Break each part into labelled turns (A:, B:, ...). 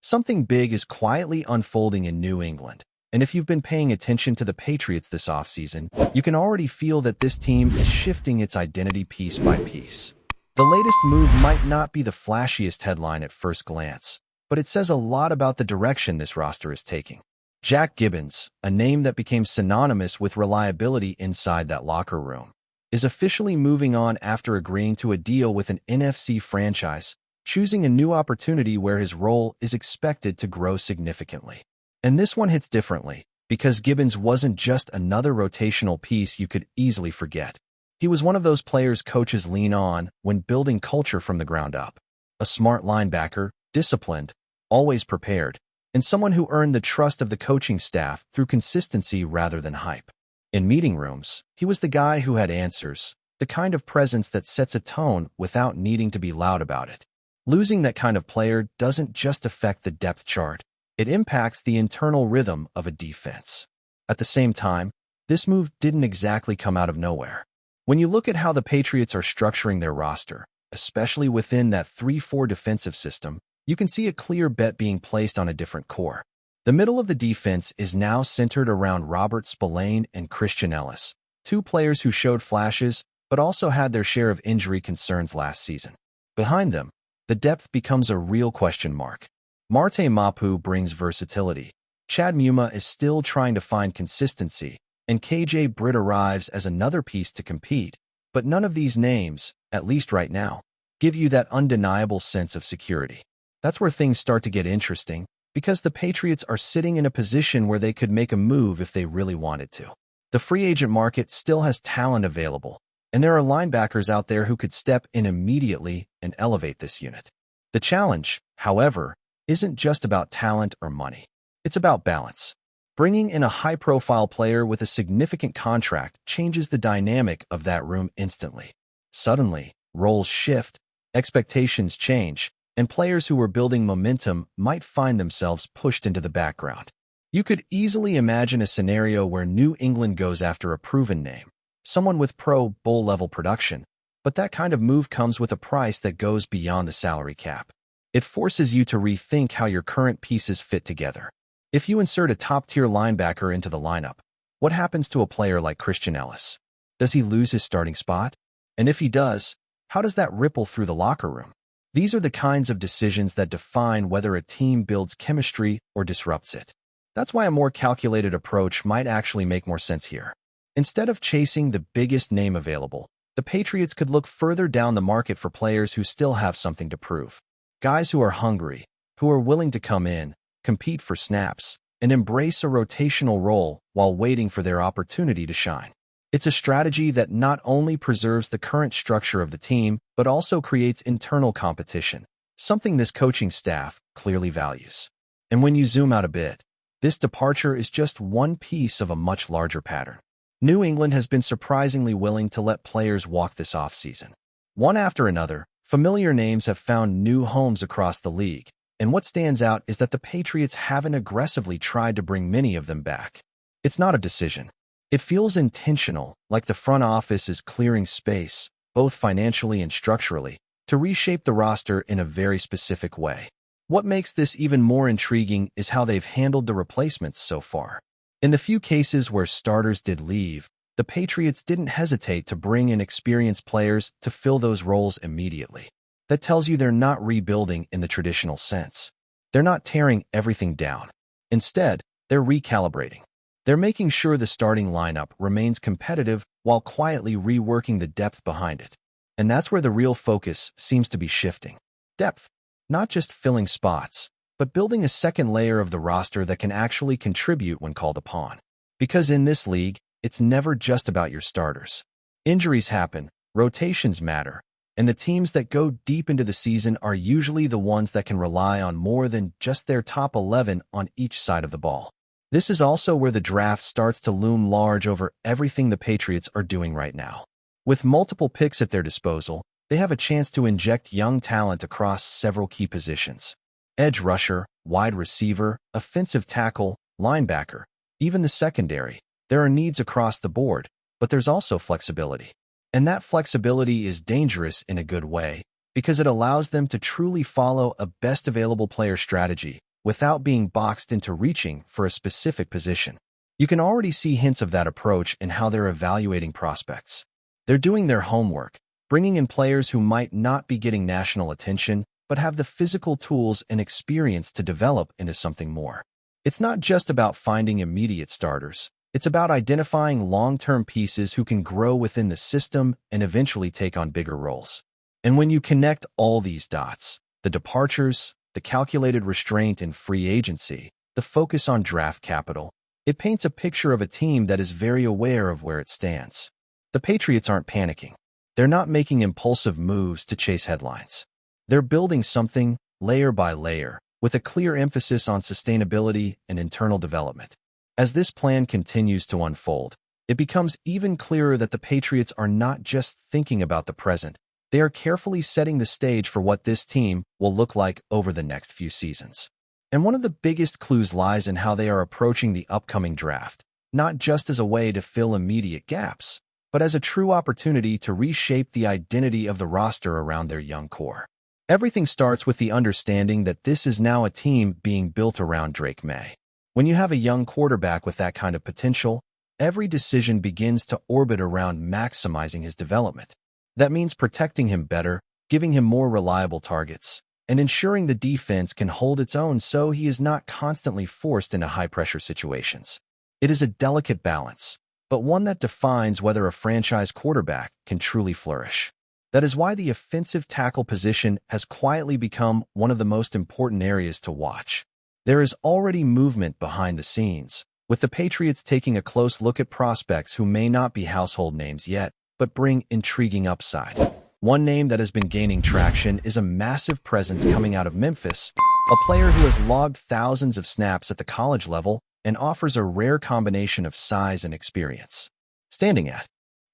A: Something big is quietly unfolding in New England, and if you've been paying attention to the Patriots this offseason, you can already feel that this team is shifting its identity piece by piece. The latest move might not be the flashiest headline at first glance, but it says a lot about the direction this roster is taking. Jack Gibbons, a name that became synonymous with reliability inside that locker room, is officially moving on after agreeing to a deal with an NFC franchise, choosing a new opportunity where his role is expected to grow significantly. And this one hits differently, because Gibbons wasn't just another rotational piece you could easily forget. He was one of those players coaches lean on when building culture from the ground up. A smart linebacker, disciplined, always prepared, and someone who earned the trust of the coaching staff through consistency rather than hype. In meeting rooms, he was the guy who had answers, the kind of presence that sets a tone without needing to be loud about it. Losing that kind of player doesn't just affect the depth chart, it impacts the internal rhythm of a defense. At the same time, this move didn't exactly come out of nowhere. When you look at how the Patriots are structuring their roster, especially within that 3-4 defensive system, you can see a clear bet being placed on a different core. The middle of the defense is now centered around Robert Spillane and Christian Ellis, two players who showed flashes but also had their share of injury concerns last season. Behind them, the depth becomes a real question mark. Marte Mapu brings versatility. Chad Muma is still trying to find consistency, and KJ Britt arrives as another piece to compete. But none of these names, at least right now, give you that undeniable sense of security. That's where things start to get interesting, because the Patriots are sitting in a position where they could make a move if they really wanted to. The free agent market still has talent available, and there are linebackers out there who could step in immediately and elevate this unit. The challenge, however, isn't just about talent or money. It's about balance. Bringing in a high-profile player with a significant contract changes the dynamic of that room instantly. Suddenly, roles shift, expectations change, and players who were building momentum might find themselves pushed into the background. You could easily imagine a scenario where New England goes after a proven name, someone with Pro Bowl-level production, but that kind of move comes with a price that goes beyond the salary cap. It forces you to rethink how your current pieces fit together. If you insert a top-tier linebacker into the lineup, what happens to a player like Christian Ellis? Does he lose his starting spot? And if he does, how does that ripple through the locker room? These are the kinds of decisions that define whether a team builds chemistry or disrupts it. That's why a more calculated approach might actually make more sense here. Instead of chasing the biggest name available, the Patriots could look further down the market for players who still have something to prove. Guys who are hungry, who are willing to come in, compete for snaps, and embrace a rotational role while waiting for their opportunity to shine. It's a strategy that not only preserves the current structure of the team, but also creates internal competition, something this coaching staff clearly values. And when you zoom out a bit, this departure is just one piece of a much larger pattern. New England has been surprisingly willing to let players walk this offseason. One after another, familiar names have found new homes across the league, and what stands out is that the Patriots haven't aggressively tried to bring many of them back. It's not a decision. It feels intentional, like the front office is clearing space, both financially and structurally, to reshape the roster in a very specific way. What makes this even more intriguing is how they've handled the replacements so far. In the few cases where starters did leave, the Patriots didn't hesitate to bring in experienced players to fill those roles immediately. That tells you they're not rebuilding in the traditional sense. They're not tearing everything down. Instead, they're recalibrating. They're making sure the starting lineup remains competitive while quietly reworking the depth behind it. And that's where the real focus seems to be shifting. Depth, not just filling spots, but building a second layer of the roster that can actually contribute when called upon. Because in this league, it's never just about your starters. Injuries happen, rotations matter, and the teams that go deep into the season are usually the ones that can rely on more than just their top 11 on each side of the ball. This is also where the draft starts to loom large over everything the Patriots are doing right now. With multiple picks at their disposal, they have a chance to inject young talent across several key positions. Edge rusher, wide receiver, offensive tackle, linebacker, even the secondary. There are needs across the board, but there's also flexibility. And that flexibility is dangerous in a good way, because it allows them to truly follow a best available player strategy without being boxed into reaching for a specific position. You can already see hints of that approach in how they're evaluating prospects. They're doing their homework, bringing in players who might not be getting national attention, but have the physical tools and experience to develop into something more. It's not just about finding immediate starters. It's about identifying long-term pieces who can grow within the system and eventually take on bigger roles. And when you connect all these dots, the departures, the calculated restraint in free agency, the focus on draft capital, it paints a picture of a team that is very aware of where it stands. The Patriots aren't panicking. They're not making impulsive moves to chase headlines. They're building something, layer by layer, with a clear emphasis on sustainability and internal development. As this plan continues to unfold, it becomes even clearer that the Patriots are not just thinking about the present. They are carefully setting the stage for what this team will look like over the next few seasons. And one of the biggest clues lies in how they are approaching the upcoming draft, not just as a way to fill immediate gaps, but as a true opportunity to reshape the identity of the roster around their young core. Everything starts with the understanding that this is now a team being built around Drake Maye. When you have a young quarterback with that kind of potential, every decision begins to orbit around maximizing his development. That means protecting him better, giving him more reliable targets, and ensuring the defense can hold its own so he is not constantly forced into high-pressure situations. It is a delicate balance, but one that defines whether a franchise quarterback can truly flourish. That is why the offensive tackle position has quietly become one of the most important areas to watch. There is already movement behind the scenes, with the Patriots taking a close look at prospects who may not be household names yet, but bring intriguing upside. One name that has been gaining traction is a massive presence coming out of Memphis, a player who has logged thousands of snaps at the college level and offers a rare combination of size and experience. Standing at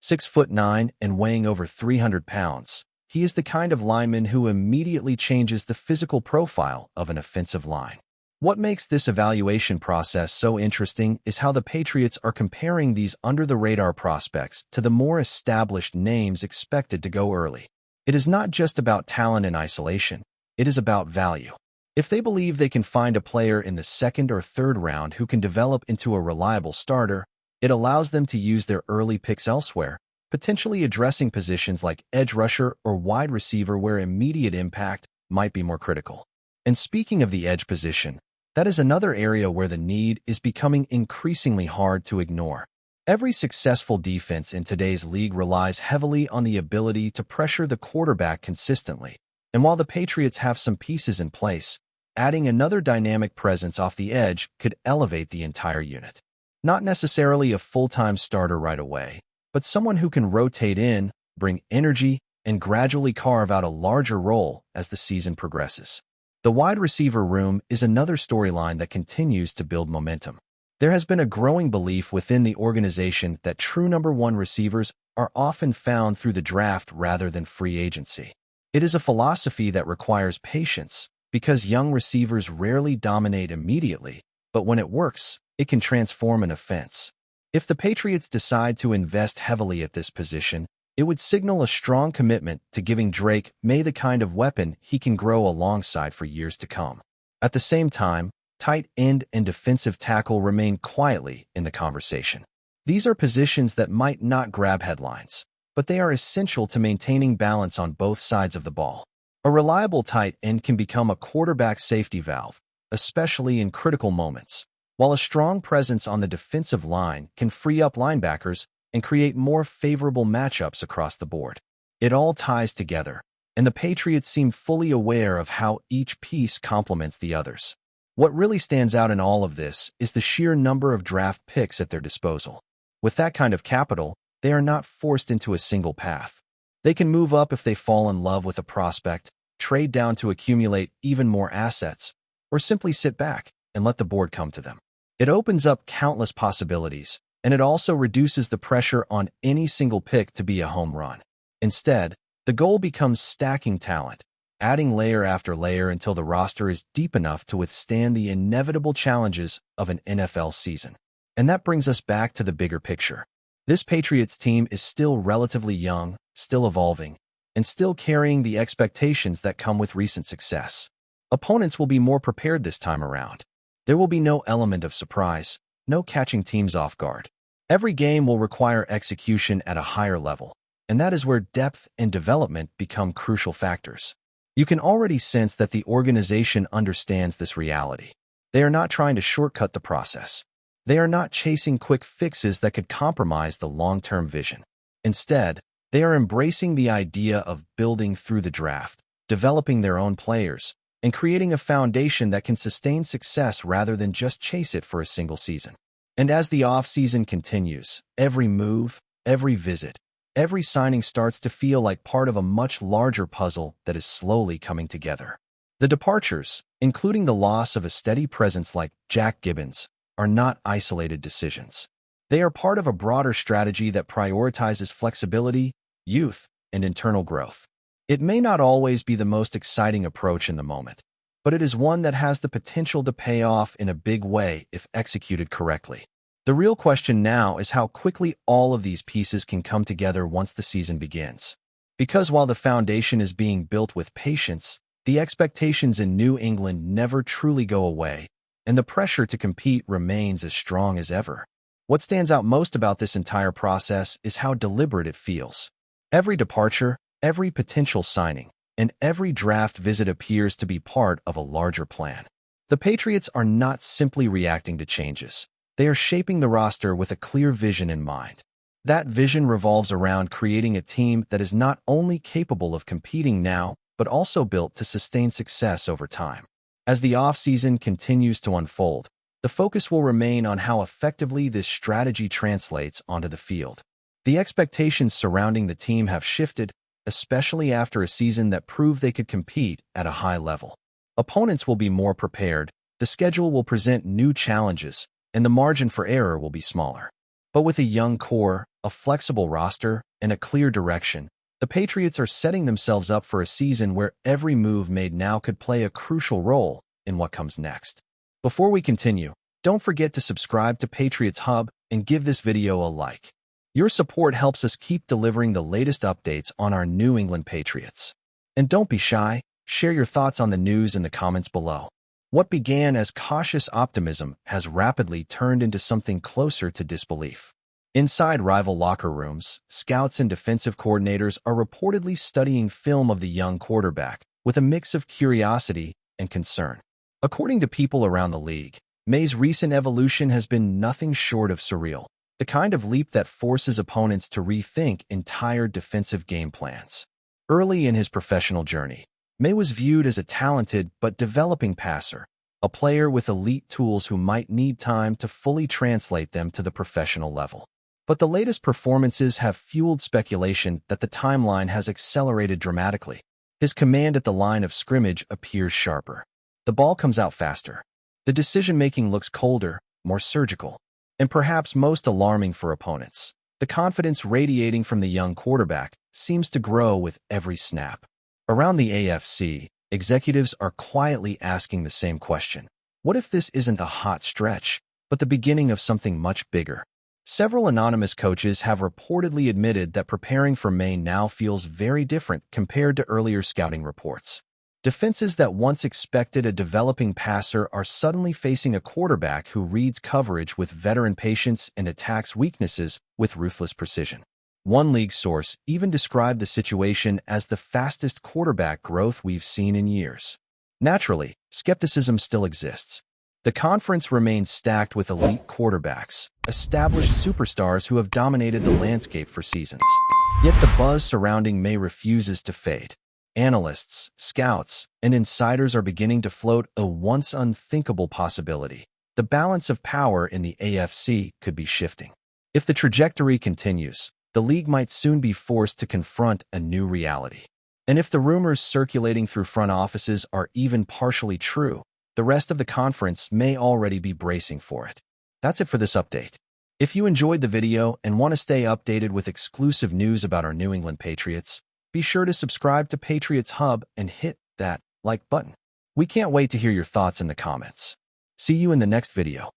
A: 6'9" and weighing over 300 pounds, he is the kind of lineman who immediately changes the physical profile of an offensive line. What makes this evaluation process so interesting is how the Patriots are comparing these under-the-radar prospects to the more established names expected to go early. It is not just about talent in isolation, it is about value. If they believe they can find a player in the second or third round who can develop into a reliable starter, it allows them to use their early picks elsewhere, potentially addressing positions like edge rusher or wide receiver where immediate impact might be more critical. And speaking of the edge position, that is another area where the need is becoming increasingly hard to ignore. Every successful defense in today's league relies heavily on the ability to pressure the quarterback consistently. And while the Patriots have some pieces in place, adding another dynamic presence off the edge could elevate the entire unit. Not necessarily a full-time starter right away, but someone who can rotate in, bring energy, and gradually carve out a larger role as the season progresses. The wide receiver room is another storyline that continues to build momentum. There has been a growing belief within the organization that true number one receivers are often found through the draft rather than free agency. It is a philosophy that requires patience because young receivers rarely dominate immediately, but when it works, it can transform an offense. If the Patriots decide to invest heavily at this position, it would signal a strong commitment to giving Drake Maye the kind of weapon he can grow alongside for years to come. At the same time, tight end and defensive tackle remain quietly in the conversation. These are positions that might not grab headlines, but they are essential to maintaining balance on both sides of the ball. A reliable tight end can become a quarterback safety valve, especially in critical moments, while a strong presence on the defensive line can free up linebackers and create more favorable matchups across the board. It all ties together, and the Patriots seem fully aware of how each piece complements the others. What really stands out in all of this is the sheer number of draft picks at their disposal. With that kind of capital, they are not forced into a single path. They can move up if they fall in love with a prospect, trade down to accumulate even more assets, or simply sit back and let the board come to them. It opens up countless possibilities, and it also reduces the pressure on any single pick to be a home run. Instead, the goal becomes stacking talent, adding layer after layer until the roster is deep enough to withstand the inevitable challenges of an NFL season. And that brings us back to the bigger picture. This Patriots team is still relatively young, still evolving, and still carrying the expectations that come with recent success. Opponents will be more prepared this time around. There will be no element of surprise, no catching teams off guard. Every game will require execution at a higher level, and that is where depth and development become crucial factors. You can already sense that the organization understands this reality. They are not trying to shortcut the process. They are not chasing quick fixes that could compromise the long-term vision. Instead, they are embracing the idea of building through the draft, developing their own players, and creating a foundation that can sustain success rather than just chase it for a single season. And as the off-season continues, every move, every visit, every signing starts to feel like part of a much larger puzzle that is slowly coming together. The departures, including the loss of a steady presence like Jack Gibbons, are not isolated decisions. They are part of a broader strategy that prioritizes flexibility, youth, and internal growth. It may not always be the most exciting approach in the moment, but it is one that has the potential to pay off in a big way if executed correctly. The real question now is how quickly all of these pieces can come together once the season begins. Because while the foundation is being built with patience, the expectations in New England never truly go away, and the pressure to compete remains as strong as ever. What stands out most about this entire process is how deliberate it feels. Every departure, every potential signing, and every draft visit appears to be part of a larger plan. The Patriots are not simply reacting to changes. They are shaping the roster with a clear vision in mind. That vision revolves around creating a team that is not only capable of competing now, but also built to sustain success over time. As the offseason continues to unfold, the focus will remain on how effectively this strategy translates onto the field. The expectations surrounding the team have shifted, especially after a season that proved they could compete at a high level. Opponents will be more prepared, the schedule will present new challenges, and the margin for error will be smaller. But with a young core, a flexible roster, and a clear direction, the Patriots are setting themselves up for a season where every move made now could play a crucial role in what comes next. Before we continue, don't forget to subscribe to Patriots Hub and give this video a like. Your support helps us keep delivering the latest updates on our New England Patriots. And don't be shy, share your thoughts on the news in the comments below. What began as cautious optimism has rapidly turned into something closer to disbelief. Inside rival locker rooms, scouts and defensive coordinators are reportedly studying film of the young quarterback with a mix of curiosity and concern. According to people around the league, Maye's recent evolution has been nothing short of surreal, the kind of leap that forces opponents to rethink entire defensive game plans. Early in his professional journey, Maye was viewed as a talented but developing passer, a player with elite tools who might need time to fully translate them to the professional level. But the latest performances have fueled speculation that the timeline has accelerated dramatically. His command at the line of scrimmage appears sharper. The ball comes out faster. The decision-making looks colder, more surgical. And perhaps most alarming for opponents, the confidence radiating from the young quarterback seems to grow with every snap. Around the AFC, executives are quietly asking the same question. What if this isn't a hot stretch, but the beginning of something much bigger? Several anonymous coaches have reportedly admitted that preparing for Maye now feels very different compared to earlier scouting reports. Defenses that once expected a developing passer are suddenly facing a quarterback who reads coverage with veteran patience and attacks weaknesses with ruthless precision. One league source even described the situation as the fastest quarterback growth we've seen in years. Naturally, skepticism still exists. The conference remains stacked with elite quarterbacks, established superstars who have dominated the landscape for seasons. Yet the buzz surrounding Maye refuses to fade. Analysts, scouts, and insiders are beginning to float a once unthinkable possibility. The balance of power in the AFC could be shifting. If the trajectory continues, the league might soon be forced to confront a new reality. And if the rumors circulating through front offices are even partially true, the rest of the conference may already be bracing for it. That's it for this update. If you enjoyed the video and want to stay updated with exclusive news about our New England Patriots, be sure to subscribe to Patriots Hub and hit that like button. We can't wait to hear your thoughts in the comments. See you in the next video.